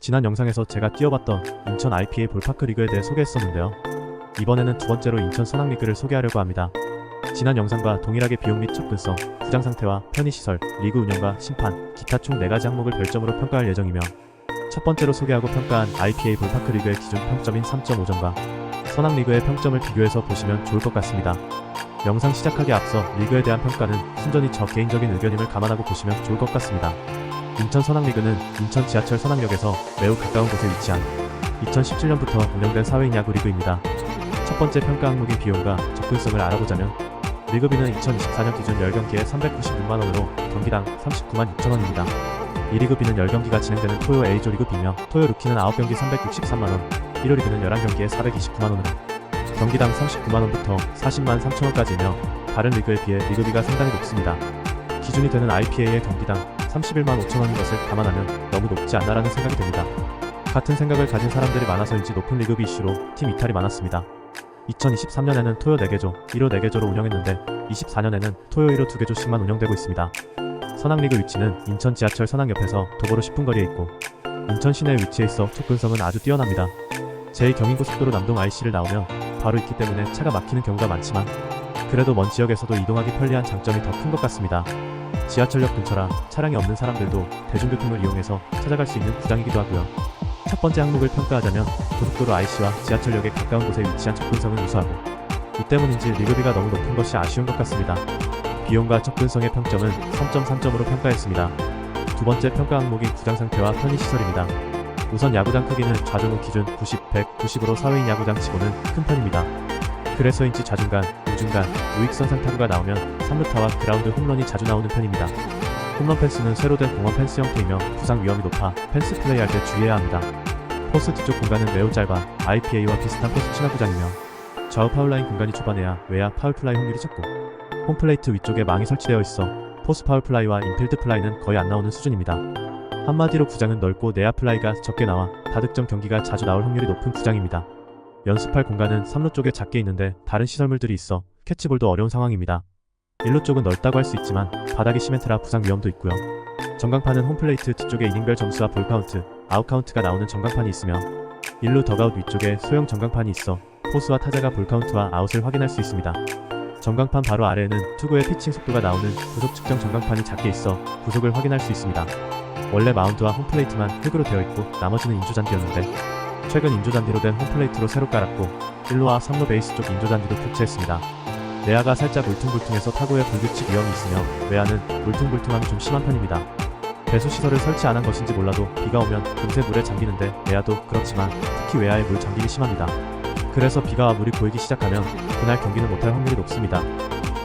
지난 영상에서 제가 뛰어봤던 인천 IPA 볼파크 리그에 대해 소개했었는데요. 이번에는 두 번째로 인천 선악리그를 소개하려고 합니다. 지난 영상과 동일하게 비용 및 접근성, 구장 상태와 편의시설, 리그 운영과 심판, 기타 총 4가지 항목을 별점으로 평가할 예정이며, 첫 번째로 소개하고 평가한 IPA 볼파크 리그의 기준 평점인 3.5점과 선악리그의 평점을 비교해서 보시면 좋을 것 같습니다. 영상 시작하기 앞서 리그에 대한 평가는 순전히 저 개인적인 의견임을 감안하고 보시면 좋을 것 같습니다. 인천 선악리그는 인천 지하철 선악역에서 매우 가까운 곳에 위치한 2017년부터 운영된 사회인 야구 리그입니다. 첫 번째 평가 항목인 비용과 접근성을 알아보자면, 리그비는 2024년 기준 10경기에 396만원으로 경기당 39만 6천원입니다. 이 리그비는 10경기가 진행되는 토요 A조 리그비며, 토요 루키는 9경기 363만원, 일요 리그는 11경기에 429만원으로 경기당 39만원부터 40만 3천원까지이며, 다른 리그에 비해 리그비가 상당히 높습니다. 기준이 되는 IPA의 경기당 31만 5천원인 것을 감안하면 너무 높지 않나라는 생각이 듭니다. 같은 생각을 가진 사람들이 많아서인지 높은 리그비 이슈로 팀 이탈이 많았습니다. 2023년에는 토요 4개조, 1호 4개조로 운영했는데 24년에는 토요 1호 2개조씩만 운영되고 있습니다. 선악리그 위치는 인천 지하철 선악역에서 도보로 10분 거리에 있고, 인천 시내에 위치해 있어 접근성은 아주 뛰어납니다. 제2경인고속도로 남동 IC를 나오면 바로 있기 때문에 차가 막히는 경우가 많지만, 그래도 먼 지역에서도 이동하기 편리한 장점이 더 큰 것 같습니다. 지하철역 근처라 차량이 없는 사람들도 대중교통을 이용해서 찾아갈 수 있는 구장이기도 하고요. 첫 번째 항목을 평가하자면, 고속도로 IC와 지하철역에 가까운 곳에 위치한 접근성은 우수하고, 이 때문인지 리그비가 너무 높은 것이 아쉬운 것 같습니다. 비용과 접근성의 평점은 3.3점으로 평가했습니다. 두 번째 평가 항목인 구장 상태와 편의시설입니다. 우선 야구장 크기는 좌중우 기준 90, 100, 90으로 사회인 야구장 치고는 큰 편입니다. 그래서인지 좌중간, 우중간, 우익선상 타구가 나오면 3루타와 그라운드 홈런이 자주 나오는 편입니다. 홈런 펜스는 쇠로 된 공원 펜스 형태이며 부상 위험이 높아 펜스 플레이할 때 주의해야 합니다. 포스 뒤쪽 공간은 매우 짧아 IPA와 비슷한 포스 친화구장이며, 좌우 파울라인 공간이 좁아내야 외야 파울플라이 확률이 적고, 홈플레이트 위쪽에 망이 설치되어 있어 포스 파울플라이와 인필드 플라이는 거의 안 나오는 수준입니다. 한마디로 구장은 넓고 내야 플라이가 적게 나와 다득점 경기가 자주 나올 확률이 높은 구장입니다. 연습할 공간은 3루 쪽에 작게 있는데 다른 시설물들이 있어 캐치볼도 어려운 상황입니다. 1루 쪽은 넓다고 할 수 있지만 바닥이 시멘트라 부상 위험도 있고요. 전광판은 홈플레이트 뒤쪽에 이닝별 점수와 볼카운트, 아웃카운트가 나오는 전광판이 있으며, 1루 덕아웃 위쪽에 소형 전광판이 있어 포수와 타자가 볼카운트와 아웃을 확인할 수 있습니다. 전광판 바로 아래에는 투구의 피칭 속도가 나오는 구속 측정 전광판이 작게 있어 구속을 확인할 수 있습니다. 원래 마운드와 홈플레이트만 흙으로 되어 있고 나머지는 인조잔디였는데, 최근 인조잔디로 된 홈플레이트로 새로 깔았고, 1루와 3루 베이스 쪽 인조잔디도 교체했습니다. 내야가 살짝 울퉁불퉁해서 타구에 불규칙 위험이 있으며, 외야는 울퉁불퉁함이 좀 심한 편입니다. 배수시설을 설치 안 한 것인지 몰라도 비가 오면 금세 물에 잠기는데, 내야도 그렇지만 특히 외야에 물 잠김이 심합니다. 그래서 비가 와 물이 고이기 시작하면 그날 경기는 못할 확률이 높습니다.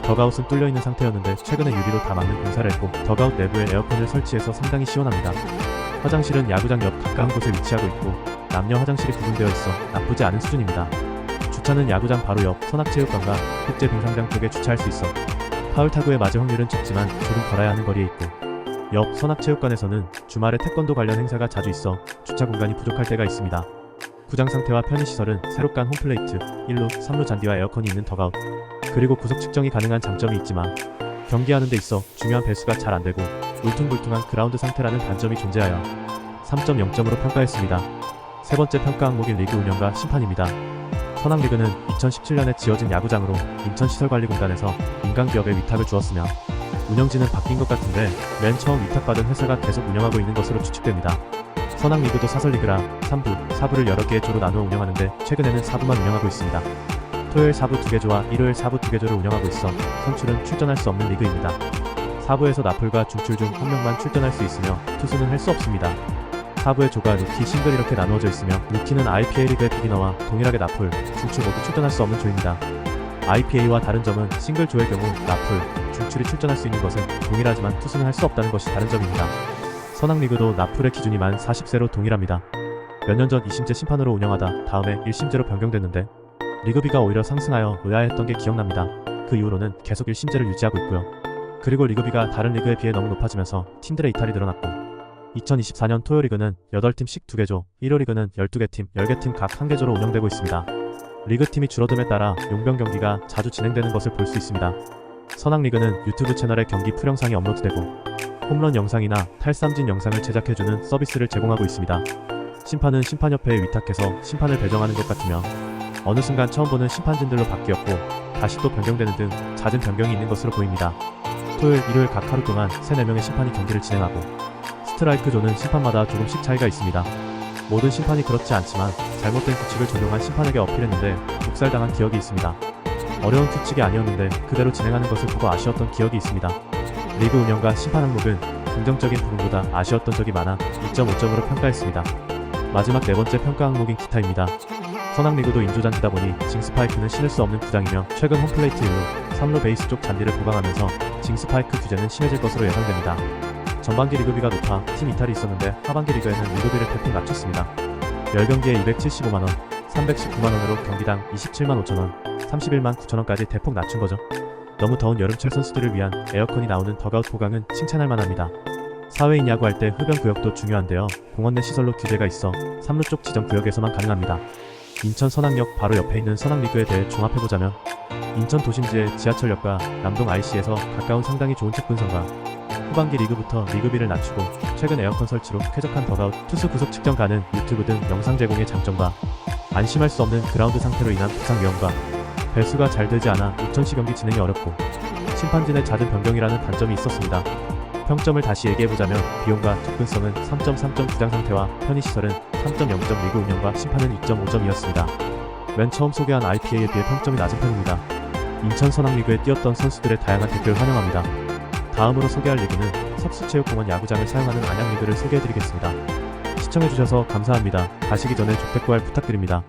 덕아웃은 뚫려있는 상태였는데 최근에 유리로 다 막는 공사를 했고, 덕아웃 내부에 에어컨을 설치해서 상당히 시원합니다. 화장실은 야구장 옆 가까운 곳에 위치하고 있고, 남녀 화장실이 구분되어 있어 나쁘지 않은 수준입니다. 주차는 야구장 바로 옆 선악체육관과 국제 빙상장 쪽에 주차할 수 있어 파울 타구에 맞을 확률은 적지만 조금 걸어야 하는 거리에 있고, 옆 선악체육관에서는 주말에 태권도 관련 행사가 자주 있어 주차 공간이 부족할 때가 있습니다. 구장 상태와 편의시설은 새로 깐 홈플레이트, 1루, 3루 잔디와 에어컨이 있는 덕아웃, 그리고 구속 측정이 가능한 장점이 있지만, 경기하는 데 있어 중요한 배수가 잘 안되고 울퉁불퉁한 그라운드 상태라는 단점이 존재하여 3.0점으로 평가했습니다. 세 번째 평가 항목인 리그 운영과 심판입니다. 선악리그는 2017년에 지어진 야구장으로 인천시설관리공단에서 민간기업에 위탁을 주었으며, 운영진은 바뀐 것 같은데 맨 처음 위탁받은 회사가 계속 운영하고 있는 것으로 추측됩니다. 선악리그도 사설리그라 3부, 4부를 여러 개의 조로 나누어 운영하는데 최근에는 4부만 운영하고 있습니다. 토요일 4부 2개조와 일요일 4부 2개조를 운영하고 있어 선출은 출전할 수 없는 리그입니다. 4부에서 나풀과 중출 중 한 명만 출전할 수 있으며 투수는 할 수 없습니다. 4부의 조가 루키, 싱글 이렇게 나누어져 있으며, 루키는 IPA 리그의 비기너와 동일하게 나풀, 중출 모두 출전할 수 없는 조입니다. IPA와 다른 점은 싱글 조의 경우 나풀, 중출이 출전할 수 있는 것은 동일하지만 투수는 할 수 없다는 것이 다른 점입니다. 선악리그도 나풀의 기준이 만 40세로 동일합니다. 몇 년 전 2심제 심판으로 운영하다 다음에 1심제로 변경됐는데, 리그비가 오히려 상승하여 의아했던 게 기억납니다. 그 이후로는 계속 1심제를 유지하고 있고요. 그리고 리그비가 다른 리그에 비해 너무 높아지면서 팀들의 이탈이 늘어났고, 2024년 토요리그는 8팀씩 2개조, 1호리그는 12개 팀, 10개 팀 각 1개조로 운영되고 있습니다. 리그팀이 줄어듦에 따라 용병 경기가 자주 진행되는 것을 볼 수 있습니다. 선악리그는 유튜브 채널에 경기 풀영상이 업로드되고, 홈런 영상이나 탈삼진 영상을 제작해주는 서비스를 제공하고 있습니다. 심판은 심판협회에 위탁해서 심판을 배정하는 것 같으며 어느 순간 처음 보는 심판진들로 바뀌었고 다시 또 변경되는 등 잦은 변경이 있는 것으로 보입니다. 토요일, 일요일 각 하루 동안 3-4명의 심판이 경기를 진행하고 스트라이크 존은 심판마다 조금씩 차이가 있습니다. 모든 심판이 그렇지 않지만 잘못된 규칙을 적용한 심판에게 어필했는데 묵살당한 기억이 있습니다. 어려운 규칙이 아니었는데 그대로 진행하는 것을 보고 아쉬웠던 기억이 있습니다. 리그 운영과 심판 항목은 긍정적인 부분보다 아쉬웠던 적이 많아 2.5점으로 평가했습니다. 마지막 네 번째 평가 항목인 기타입니다. 선악리그도 인조잔디다 보니 징스파이크는 신을 수 없는 구장이며 최근 홈플레이트 이후 3루 베이스 쪽 잔디를 보강하면서 징스파이크 규제는 심해질 것으로 예상됩니다. 전반기 리그비가 높아 팀 이탈이 있었는데 하반기 리그에는 리그비를 대폭 낮췄습니다. 10경기에 275만원, 319만원으로 경기당 27만 5천원, 31만 9천원까지 대폭 낮춘 거죠. 너무 더운 여름철 선수들을 위한 에어컨이 나오는 덕아웃 보강은 칭찬할 만합니다. 사회인 야구할 때 흡연 구역도 중요한데요. 공원 내 시설로 규제가 있어 3루 쪽 지정 구역에서만 가능합니다. 인천 선악역 바로 옆에 있는 선악리그에 대해 종합해보자면 인천 도심지의 지하철역과 남동 IC에서 가까운 상당히 좋은 측분선과 후반기 리그부터 리그비를 낮추고 최근 에어컨 설치로 쾌적한 덕아웃, 투수 구속 측정 가능, 유튜브 등 영상 제공의 장점과 안심할 수 없는 그라운드 상태로 인한 부상 위험과 배수가 잘 되지 않아 우천시 경기 진행이 어렵고 심판진의 잦은 변경이라는 단점이 있었습니다. 평점을 다시 얘기해보자면 비용과 접근성은 3.3점 구장 상태와 편의시설은 3.0점 리그 운영과 심판은 2.5점이었습니다. 맨 처음 소개한 IPA에 비해 평점이 낮은 편입니다. 인천 선악리그에 뛰었던 선수들의 다양한 댓글 환영합니다. 다음으로 소개할 리그는 석수체육공원 야구장을 사용하는 안양리그를 소개해드리겠습니다. 시청해주셔서 감사합니다. 가시기 전에 좋댓글 부탁드립니다.